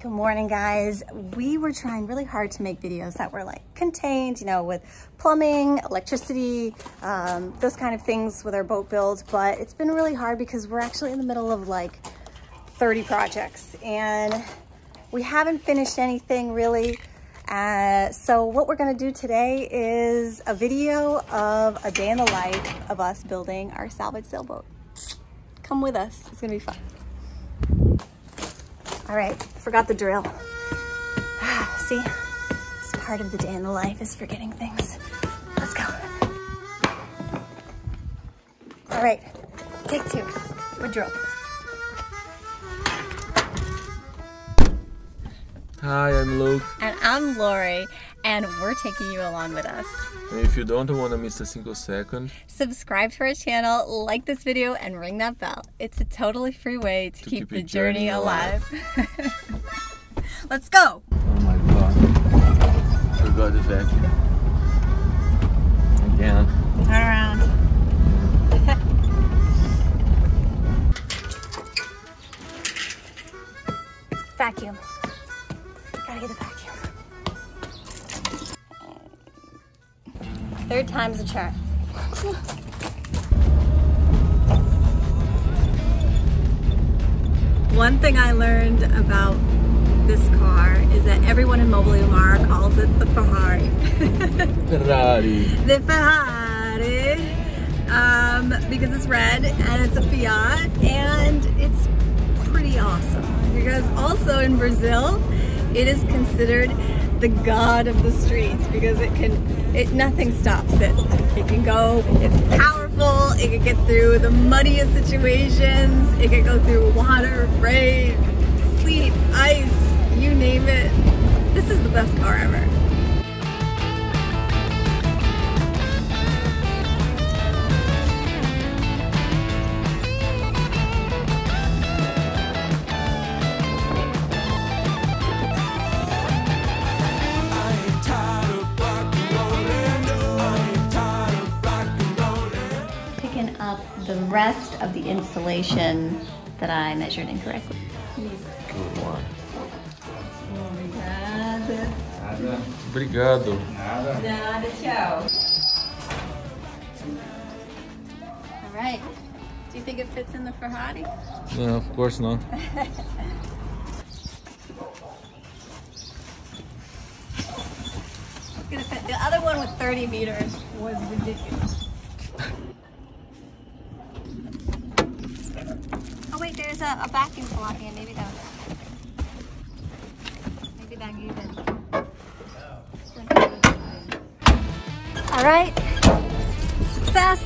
Good morning, guys. We were trying really hard to make videos that were like contained, you know, with plumbing, electricity, those kind of things with our boat builds, but it's been really hard because we're actually in the middle of like 30 projects and we haven't finished anything really. So what we're gonna do today is a video of a day in the life of us building our salvage sailboat. Come with us, it's gonna be fun. All right, forgot the drill. See, it's part of the day in the life is forgetting things. Let's go. All right, take two, with drill. Hi, I'm Luke. And I'm Lori, and we're taking you along with us. And if you don't want to miss a single second, subscribe to our channel, like this video, and ring that bell. It's a totally free way to keep the journey alive. Let's go! Oh my god. Forgot the vacuum. Again. Turn around. Vacuum. Gotta get the vacuum. Third time's a charm. One thing I learned about this car is that everyone in Mobile calls it the Ferrari. Ferrari. The Ferrari. Because it's red and it's a Fiat and it's pretty awesome. Because also in Brazil, it is considered the god of the streets because nothing stops it. It can go, it's powerful, it can get through the muddiest situations, it can go through water, rain, sleet, ice, you name it. This is the best car ever. Up the rest of the insulation that I measured incorrectly. Good one. Obrigado. Obrigado. Nada, tchau. All right. Do you think it fits in the Ferrari? No, of course not. It's gonna fit. The other one with 30 meters was ridiculous. Oh wait, there's a vacuum blocking it. Maybe that even. All right, success.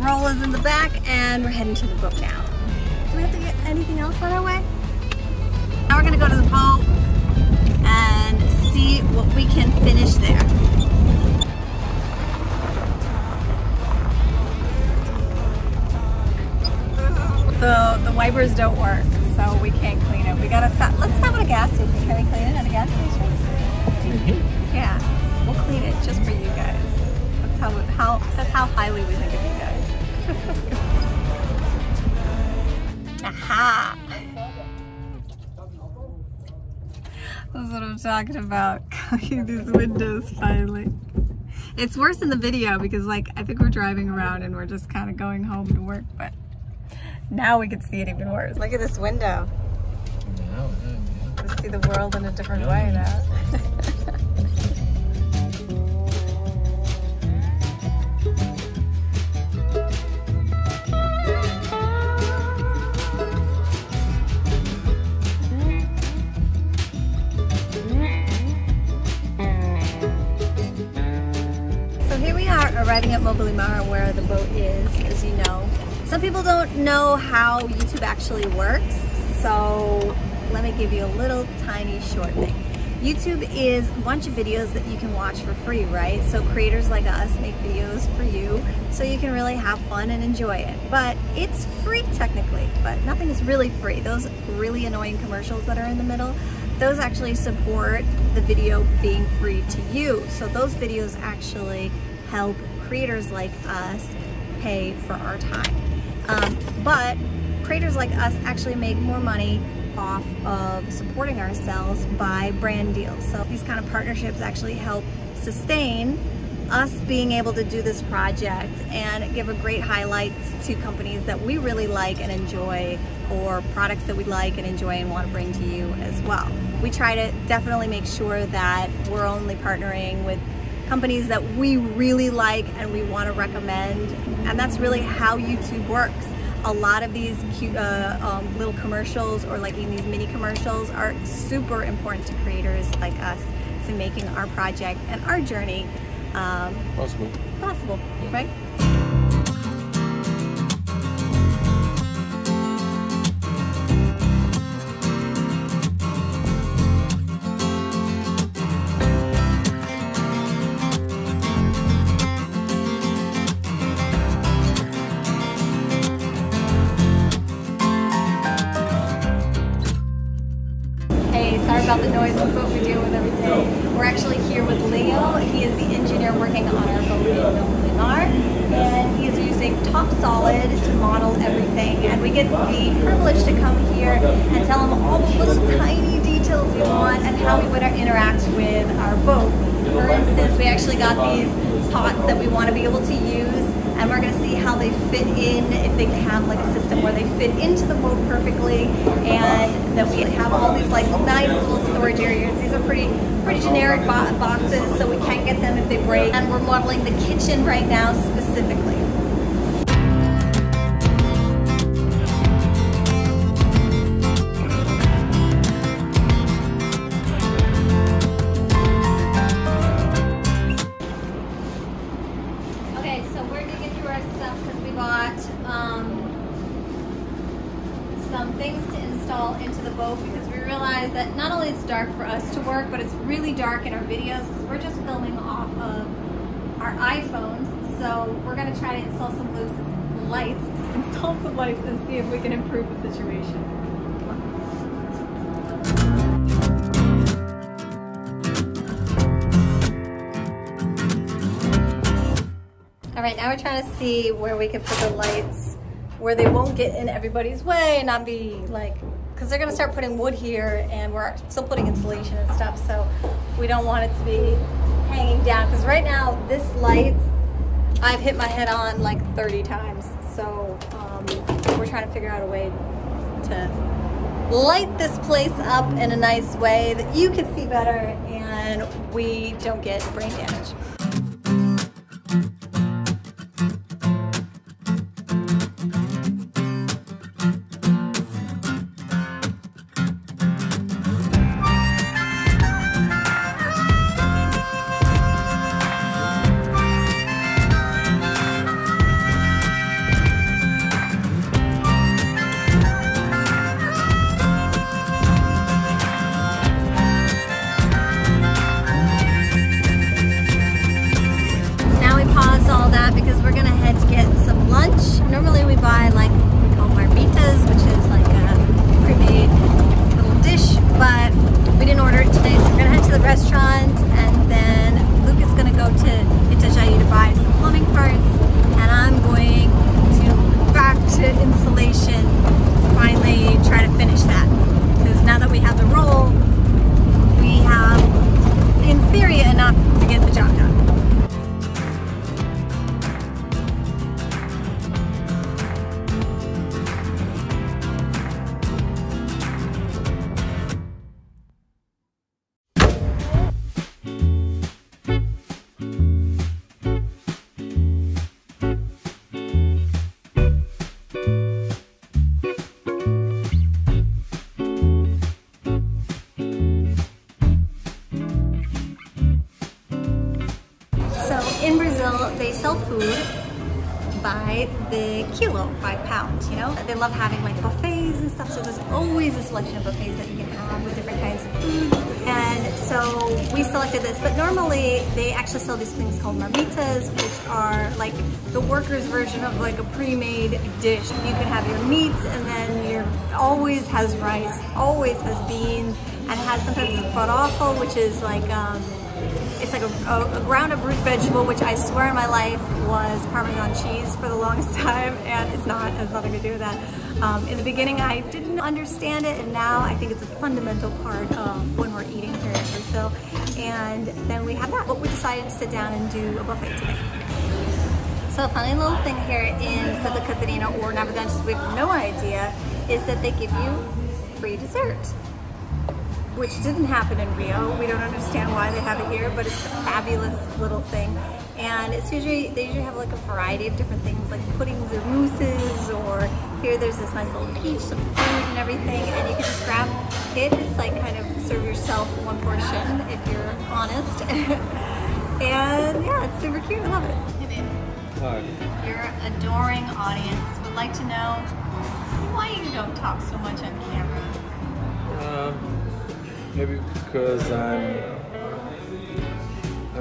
Roll is in the back and we're heading to the boat now. Do we have to get anything else on our way? Now we're gonna go to the boat and see what we can finish there. The wipers don't work, so we can't clean it. We gotta stop. Let's stop at a gas station. Can we clean it at a gas station? Yeah, we'll clean it just for you guys. That's how highly we think of you guys. Aha! That's what I'm talking about. Cleaning these windows finally. It's worse in the video because like I think we're driving around and we're just kind of going home to work, but now we can see it even worse. Look at this window. We see the world in a different way now. So here we are arriving at Mobile where the boat is, as you know. Some people don't know how YouTube actually works, so let me give you a little tiny short thing. YouTube is a bunch of videos that you can watch for free, right? So creators like us make videos for you so you can really have fun and enjoy it. But it's free technically, but nothing is really free. Those really annoying commercials that are in the middle, those actually support the video being free to you. So those videos actually help creators like us pay for our time. But creators like us actually make more money off of supporting ourselves by brand deals. So these kind of partnerships actually help sustain us being able to do this project and give a great highlight to companies that we really like and enjoy, or products that we like and enjoy and want to bring to you as well. We try to definitely make sure that we're only partnering with companies that we really like and we want to recommend, and that's really how YouTube works. A lot of these cute little commercials, or like even these mini commercials, are super important to creators like us to making our project and our journey possible, yeah. Right? Sorry about the noise, that's what we deal with every day. We're actually here with Leo. He is the engineer working on our boat in Nolimar, and he is using top solid to model everything. And we get the privilege to come here and tell him all the little tiny details we want and how we would interact with our boat. For instance, we actually got these pots that we want to be able to use, and we're going to see how they fit in, if they have like a system where they fit into the boat perfectly, and that we have all these like nice little storage areas. These are pretty generic boxes, so we can't get them if they break. And we're modeling the kitchen right now specifically. Some things to install into the boat, because we realize that not only it's dark for us to work, but it's really dark in our videos because we're just filming off of our iPhones. So we're going to try to install some lights and see if we can improve the situation. All right, now we're trying to see where we can put the lights where they won't get in everybody's way and not be like, because they're gonna start putting wood here and we're still putting insulation and stuff, so we don't want it to be hanging down. Because right now, this light, I've hit my head on like 30 times. So we're trying to figure out a way to light this place up in a nice way that you can see better and we don't get brain damage. Because we're gonna head to get some lunch. Normally we buy like what we call marmitas, which is like a pre-made little dish, but we didn't order it today, so we're gonna head to the restaurant, and then Luke is gonna go to Itajaí to buy some plumbing parts, and I'm going to back to insulation to finally try to finish that. Because now that we have the roll, we have, in theory, enough to get the job done. In Brazil, they sell food by the kilo, by pound, you know? They love having like buffets and stuff, so there's always a selection of buffets that you can have with different kinds of food. And so we selected this, but normally they actually sell these things called marmitas, which are like the workers' version of like a pre-made dish. You can have your meats, and then always has rice, always has beans, and it has sometimes farofa, which is like it's like a ground up root vegetable, which I swear in my life was Parmesan cheese for the longest time, and it's not. It has nothing to do with that. In the beginning, I didn't understand it, and now I think it's a fundamental part of when we're eating here in Brazil. And then we have that, but we decided to sit down and do a buffet today. So a funny little thing here in Santa Catarina or Navegantes, we have no idea, is that they give you free dessert, which didn't happen in Rio. We don't understand why they have it here, but it's a fabulous little thing. And it's they usually have like a variety of different things, like puddings or mousses, or here there's this nice little peach, some fruit and everything, and you can just grab it. It's like kind of serve yourself one portion if you're honest. And yeah, it's super cute, I love it. Hey babe. Hi. Your adoring audience would like to know why you don't talk so much on camera. Maybe because I'm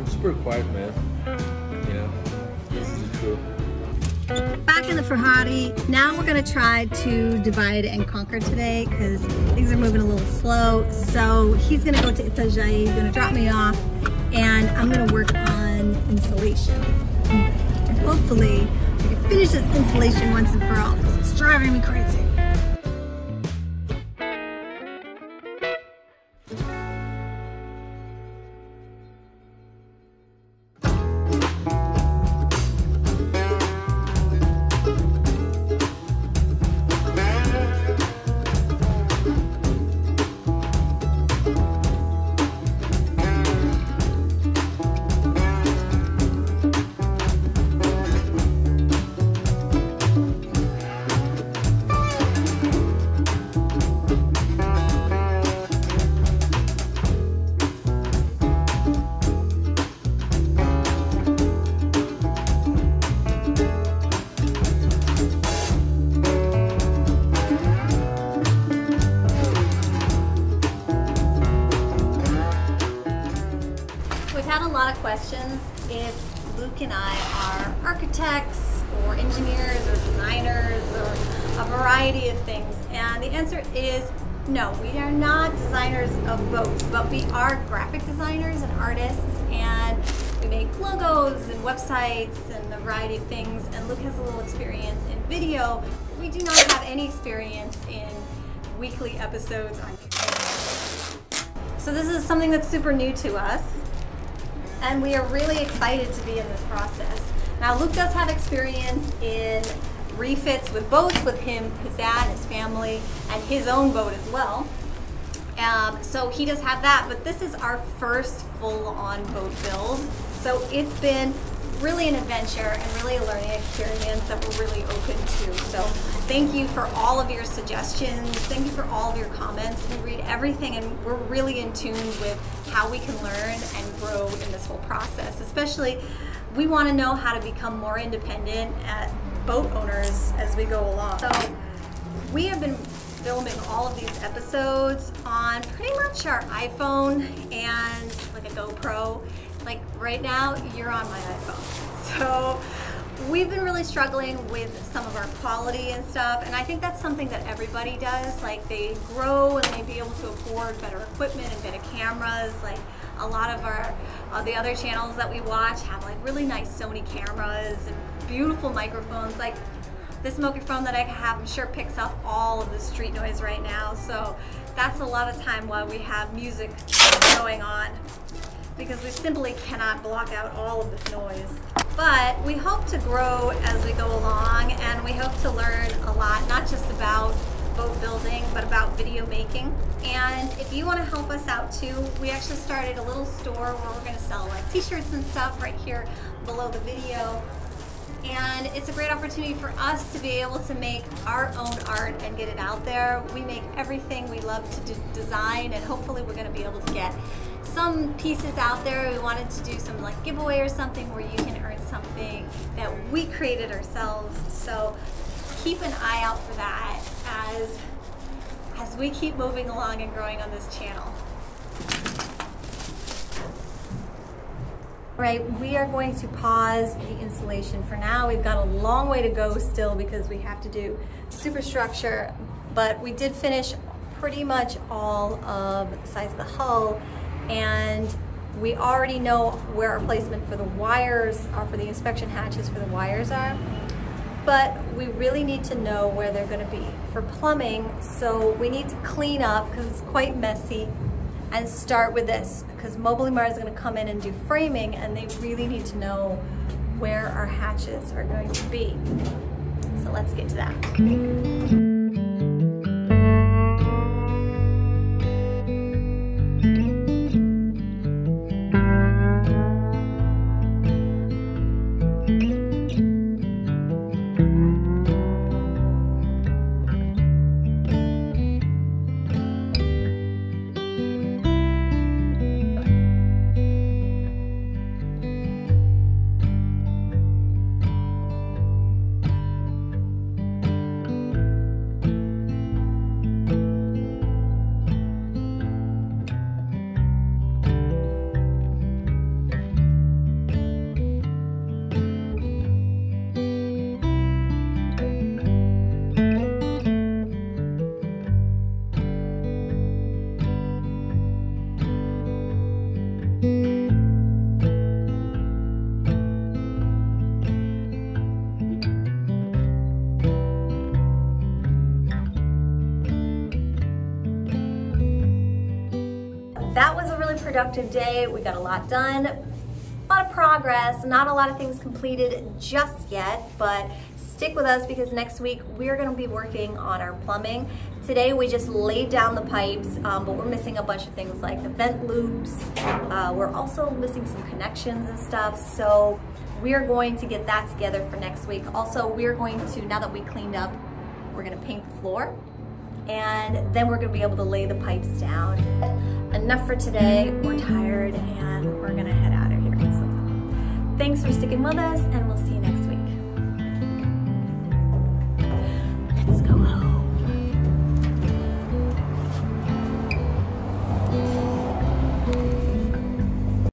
super quiet, man. Yeah, this is the truth. Back in the Ferrari. Now we're gonna try to divide and conquer today because things are moving a little slow. So he's gonna go to Itajaí, he's gonna drop me off, and I'm gonna work on installation. And hopefully we can finish this installation once and for all because it's driving me crazy. Questions if Luke and I are architects or engineers or designers or a variety of things, and the answer is no, we are not designers of boats, but we are graphic designers and artists, and we make logos and websites and a variety of things, and Luke has a little experience in video. We do not have any experience in weekly episodes on YouTube. So this is something that's super new to us, and we are really excited to be in this process. Now, Luke does have experience in refits with boats with him, his dad, his family, and his own boat as well. So he does have that, but this is our first full-on boat build. So it's been really an adventure and really a learning experience that we're really open to. So thank you for all of your suggestions. Thank you for all of your comments. We read everything, and we're really in tune with how we can learn and grow in this whole process. Especially, we want to know how to become more independent boat owners as we go along. So we have been filming all of these episodes on pretty much our iPhone and like a GoPro. Like right now, you're on my iPhone. So we've been really struggling with some of our quality and stuff, and I think that's something that everybody does. Like they grow and they be able to afford better equipment and better cameras. Like a lot of our the other channels that we watch have like really nice Sony cameras and beautiful microphones. Like this microphone that I have, I'm sure picks up all of the street noise right now. So that's a lot of time while we have music going on, because we simply cannot block out all of this noise. But we hope to grow as we go along, and we hope to learn a lot, not just about boat building, but about video making. And if you want to help us out too, we actually started a little store where we're going to sell like t-shirts and stuff right here below the video. And it's a great opportunity for us to be able to make our own art and get it out there. We make everything we love to design, and hopefully we're going to be able to get some pieces out there. We wanted to do some like giveaway or something where you can earn something that we created ourselves. So keep an eye out for that as we keep moving along and growing on this channel. Right, we are going to pause the installation for now. We've got a long way to go still because we have to do superstructure, but we did finish pretty much all of the sides of the hull, and we already know where our placement for the wires are, for the inspection hatches for the wires are. but we really need to know where they're gonna be. For plumbing, so we need to clean up because it's quite messy and start with this because Mobile Mara is gonna come in and do framing and they really need to know where our hatches are going to be. So let's get to that. That was a really productive day. We got a lot done, a lot of progress, not a lot of things completed just yet, but stick with us because next week we're gonna be working on our plumbing. Today we just laid down the pipes, but we're missing a bunch of things like the vent loops. We're also missing some connections and stuff, so we're going to get that together for next week. Also, we're going to, now that we cleaned up, we're gonna paint the floor, and then we're gonna be able to lay the pipes down. Enough for today. We're tired and we're gonna head out of here. So, thanks for sticking with us and we'll see you next time.